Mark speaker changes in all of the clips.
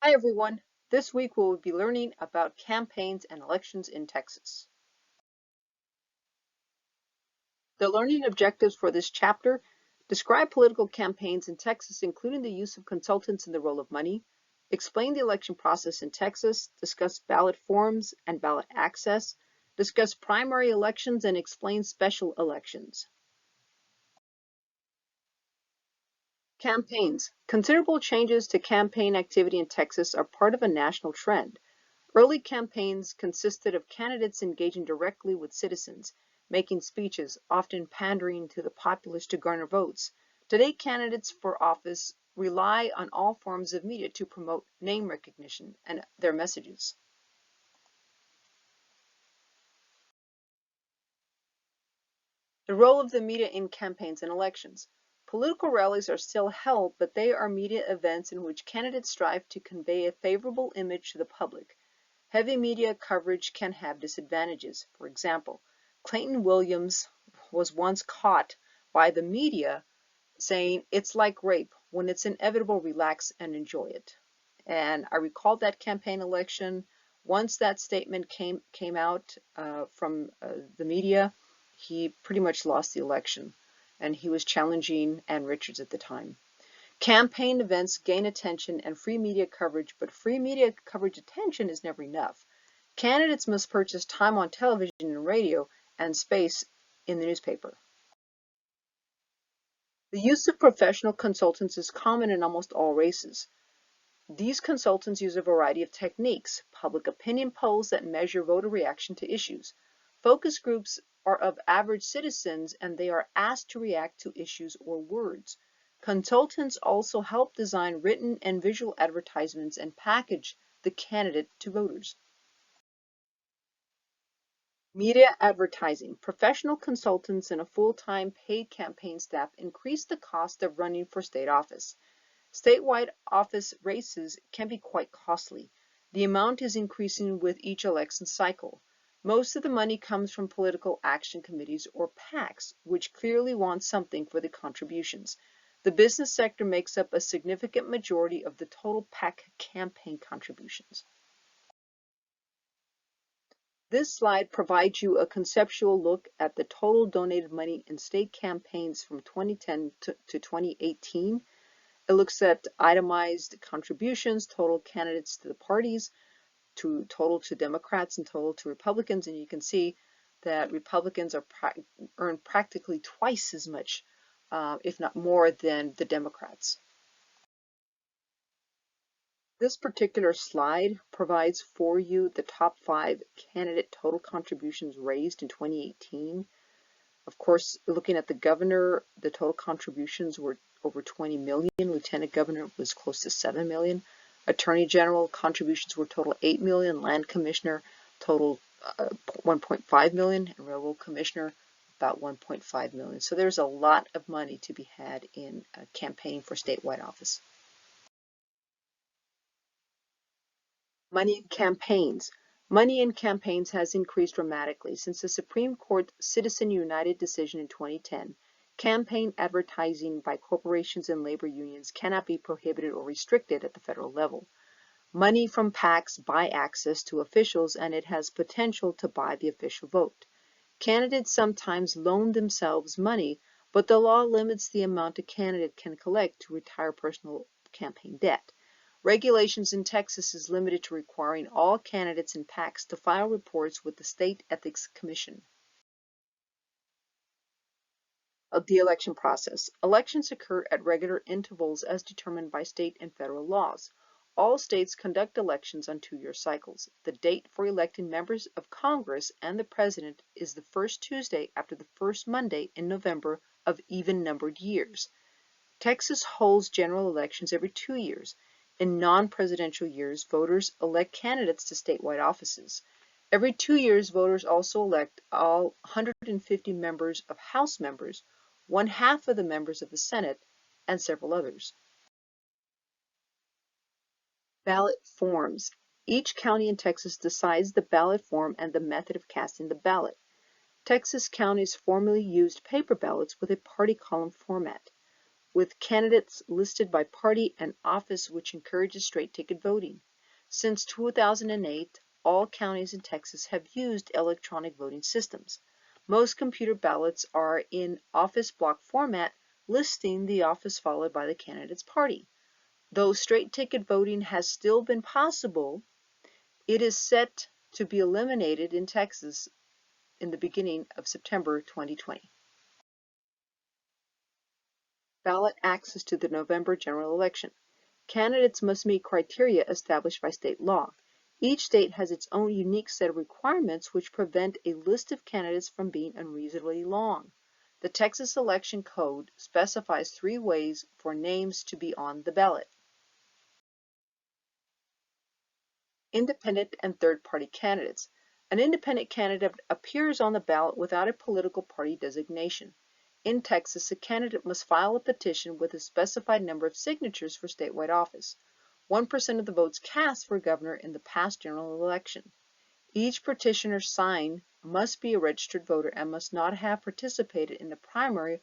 Speaker 1: Hi everyone. This week we will be learning about campaigns and elections in Texas. The learning objectives for this chapter describe political campaigns in Texas, including the use of consultants and the role of money, explain the election process in Texas, discuss ballot forms and ballot access, discuss primary elections, and explain special elections. Campaigns. Considerable changes to campaign activity in Texas are part of a national trend. Early campaigns consisted of candidates engaging directly with citizens, making speeches, often pandering to the populace to garner votes. Today, candidates for office rely on all forms of media to promote name recognition and their messages. The role of the media in campaigns and elections. Political rallies are still held, but they are media events in which candidates strive to convey a favorable image to the public. Heavy media coverage can have disadvantages. For example, Clayton Williams was once caught by the media saying, "It's like rape. When it's inevitable, relax and enjoy it." And I recall that campaign election. Once that statement came out from the media, he pretty much lost the election. And he was challenging Ann Richards at the time. Campaign events gain attention and free media coverage, but free media coverage attention is never enough. Candidates must purchase time on television and radio and space in the newspaper. The use of professional consultants is common in almost all races. These consultants use a variety of techniques: public opinion polls that measure voter reaction to issues. Focus groups are of average citizens and they are asked to react to issues or words. Consultants also help design written and visual advertisements and package the candidate to voters. Media advertising. Professional consultants and a full-time paid campaign staff increase the cost of running for state office. Statewide office races can be quite costly. The amount is increasing with each election cycle. Most of the money comes from political action committees or PACs, which clearly want something for the contributions. The business sector makes up a significant majority of the total PAC campaign contributions. This slide provides you a conceptual look at the total donated money in state campaigns from 2010 to 2018. It looks at itemized contributions, total candidates to the parties, total to Democrats and total to Republicans, and you can see that Republicans earn practically twice as much, if not more, than the Democrats. This particular slide provides for you the top 5 candidate total contributions raised in 2018. Of course, looking at the governor, the total contributions were over 20 million. Lieutenant governor was close to 7 million. Attorney general contributions were total 8 million. Land commissioner total 1.5 million, and railroad commissioner about 1.5 million. So there's a lot of money to be had in campaigning for statewide office. Money in campaigns. Money in campaigns has increased dramatically since the Supreme Court Citizen United decision in 2010. Campaign advertising by corporations and labor unions cannot be prohibited or restricted at the federal level. Money from PACs buy access to officials, and it has potential to buy the official vote. Candidates sometimes loan themselves money, but the law limits the amount a candidate can collect to retire personal campaign debt. Regulations in Texas is limited to requiring all candidates and PACs to file reports with the State Ethics Commission. Of the election process. Elections occur at regular intervals as determined by state and federal laws. All states conduct elections on 2-year cycles. The date for electing members of Congress and the president is the first Tuesday after the first Monday in November of even-numbered years. Texas holds general elections every 2 years. In non-presidential years, voters elect candidates to statewide offices. Every 2 years, voters also elect all 150 members of House members, 1/2 of the members of the Senate, and several others. Ballot forms. Each county in Texas decides the ballot form and the method of casting the ballot. Texas counties formerly used paper ballots with a party column format. with candidates listed by party and office, which encourages straight ticket voting. Since 2008, all counties in Texas have used electronic voting systems. Most computer ballots are in office block format, listing the office followed by the candidate's party. Though straight ticket voting has still been possible, it is set to be eliminated in Texas in the beginning of September 2020. Ballot access to the November general election. Candidates must meet criteria established by state law. Each state has its own unique set of requirements which prevent a list of candidates from being unreasonably long. The Texas Election Code specifies 3 ways for names to be on the ballot. Independent and third-party candidates. An independent candidate appears on the ballot without a political party designation. In Texas, a candidate must file a petition with a specified number of signatures for statewide office. 1% of the votes cast for governor in the past general election. Each petitioner's sign must be a registered voter and must not have participated in the primary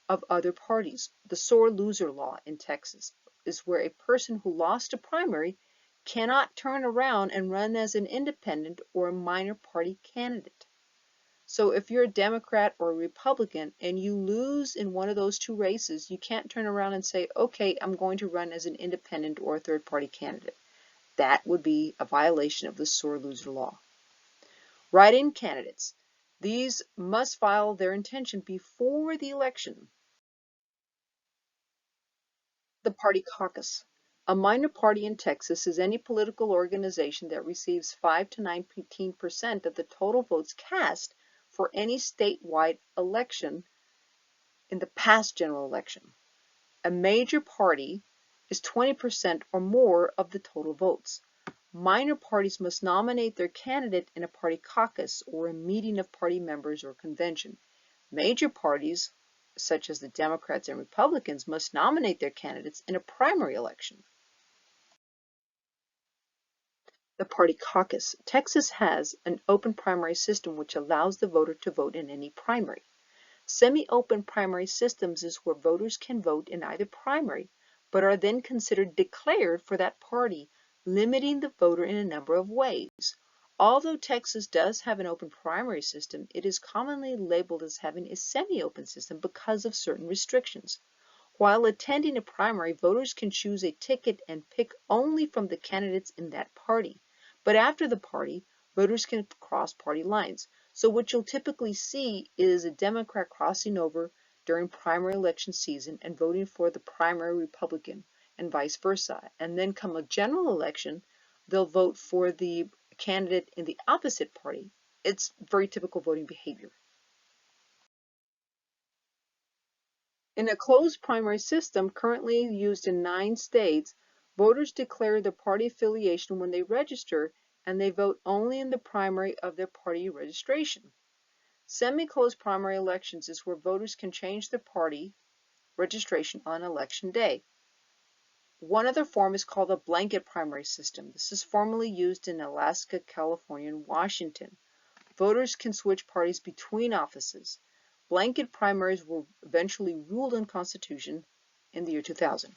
Speaker 1: of other parties. The sore loser law in Texas is where a person who lost a primary cannot turn around and run as an independent or a minor party candidate. So if you're a Democrat or a Republican and you lose in one of those 2 races, you can't turn around and say, okay, I'm going to run as an independent or a third-party candidate. That would be a violation of the sore loser law. Write-in candidates. These must file their intention before the election. The party caucus. A minor party in Texas is any political organization that receives 5 to 19% of the total votes cast for any statewide election in the past general election. A major party is 20% or more of the total votes. Minor parties must nominate their candidate in a party caucus or a meeting of party members or convention. Major parties, such as the Democrats and Republicans, must nominate their candidates in a primary election. The party caucus. Texas has an open primary system which allows the voter to vote in any primary. Semi-open primary systems is where voters can vote in either primary, but are then considered declared for that party, limiting the voter in a number of ways. Although Texas does have an open primary system, it is commonly labeled as having a semi-open system because of certain restrictions. While attending a primary, voters can choose a ticket and pick only from the candidates in that party. But after the party, voters can cross party lines. So what you'll typically see is a Democrat crossing over during primary election season and voting for the primary Republican and vice versa. And then come a general election, they'll vote for the candidate in the opposite party. It's very typical voting behavior. In a closed primary system currently used in 9 states, voters declare their party affiliation when they register, and they vote only in the primary of their party registration. Semi-closed primary elections is where voters can change their party registration on election day. One other form is called a blanket primary system. This is formally used in Alaska, California, and Washington. Voters can switch parties between offices. Blanket primaries were eventually ruled unconstitutional in the year 2000.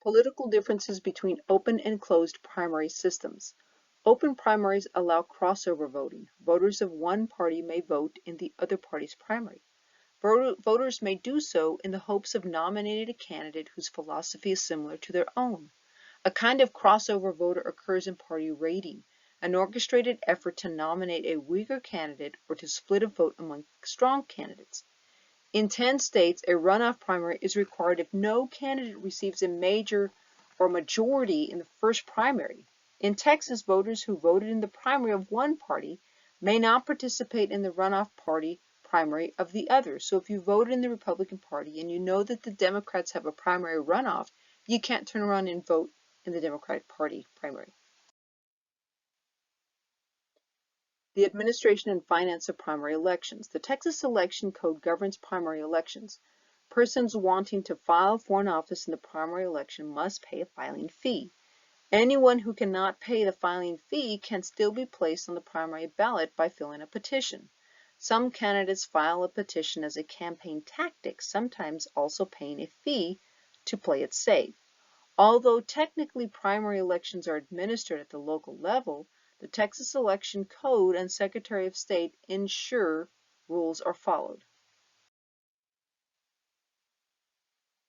Speaker 1: Political differences between open and closed primary systems. Open primaries allow crossover voting. Voters of one party may vote in the other party's primary. Voters may do so in the hopes of nominating a candidate whose philosophy is similar to their own. A kind of crossover voter occurs in party raiding, an orchestrated effort to nominate a weaker candidate or to split a vote among strong candidates. In 10 states, a runoff primary is required if no candidate receives a major or majority in the first primary. In Texas, voters who voted in the primary of one party may not participate in the runoff party primary of the other. So if you voted in the Republican Party and you know that the Democrats have a primary runoff, you can't turn around and vote in the Democratic Party primary. The administration and finance of primary elections. The Texas Election Code governs primary elections. Persons wanting to file for an office in the primary election must pay a filing fee. Anyone who cannot pay the filing fee can still be placed on the primary ballot by filling a petition. Some candidates file a petition as a campaign tactic, sometimes also paying a fee to play it safe. Although technically primary elections are administered at the local level, the Texas Election Code and Secretary of State ensure rules are followed.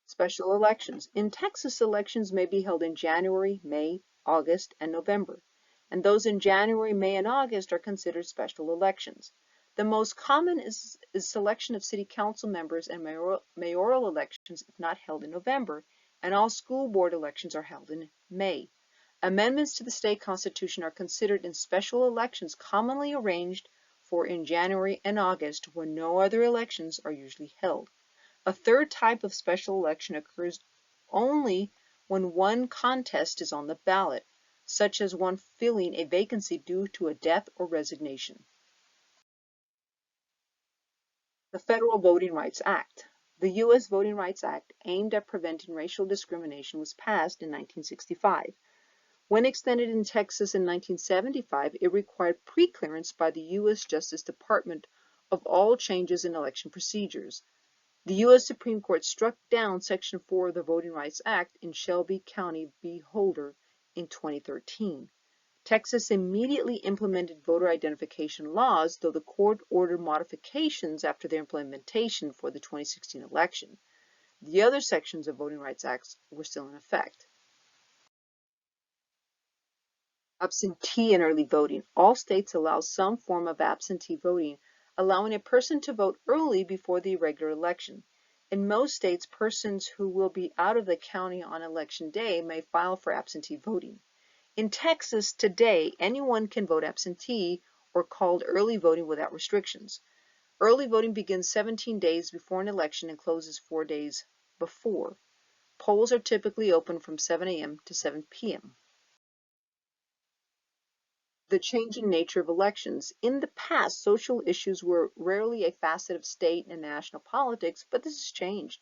Speaker 1: Special elections. In Texas, elections may be held in January, May, August, and November, and those in January, May, and August are considered special elections. The most common is selection of city council members and mayoral elections if not held in November, and all school board elections are held in May. Amendments to the state constitution are considered in special elections commonly arranged for in January and August when no other elections are usually held. A third type of special election occurs only when one contest is on the ballot, such as one filling a vacancy due to a death or resignation. The Federal Voting Rights Act. The U.S. Voting Rights Act, aimed at preventing racial discrimination, was passed in 1965. When extended in Texas in 1975, it required pre-clearance by the U.S. Justice Department of all changes in election procedures. The U.S. Supreme Court struck down Section 4 of the Voting Rights Act in Shelby County v. Holder in 2013. Texas immediately implemented voter identification laws, though the court ordered modifications after their implementation for the 2016 election. The other sections of Voting Rights Acts were still in effect. Absentee and early voting. All states allow some form of absentee voting, allowing a person to vote early before the regular election. In most states, persons who will be out of the county on election day may file for absentee voting. In Texas today, anyone can vote absentee or called early voting without restrictions. Early voting begins 17 days before an election and closes 4 days before. Polls are typically open from 7 a.m. to 7 p.m. The changing nature of elections. In the past, social issues were rarely a facet of state and national politics, but this has changed.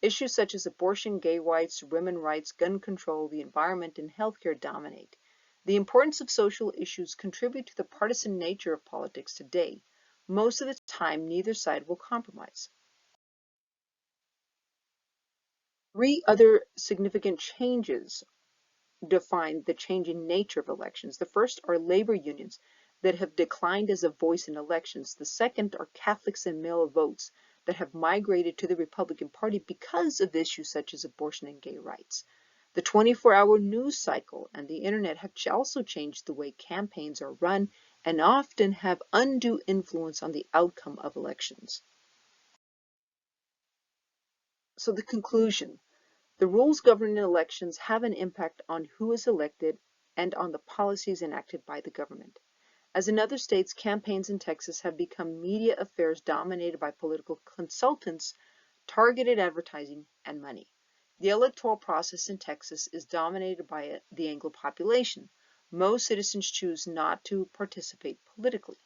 Speaker 1: Issues such as abortion, gay rights, women's rights, gun control, the environment, and healthcare dominate. The importance of social issues contribute to the partisan nature of politics today. Most of the time, neither side will compromise. 3 other significant changes define the changing nature of elections. The first are labor unions that have declined as a voice in elections. The second are Catholics and mail votes that have migrated to the Republican Party because of issues such as abortion and gay rights. The 24-hour news cycle and the internet have also changed the way campaigns are run and often have undue influence on the outcome of elections. So the conclusion. The rules governing elections have an impact on who is elected and on the policies enacted by the government. As in other states, campaigns in Texas have become media affairs dominated by political consultants, targeted advertising, and money. The electoral process in Texas is dominated by the Anglo population. Most citizens choose not to participate politically.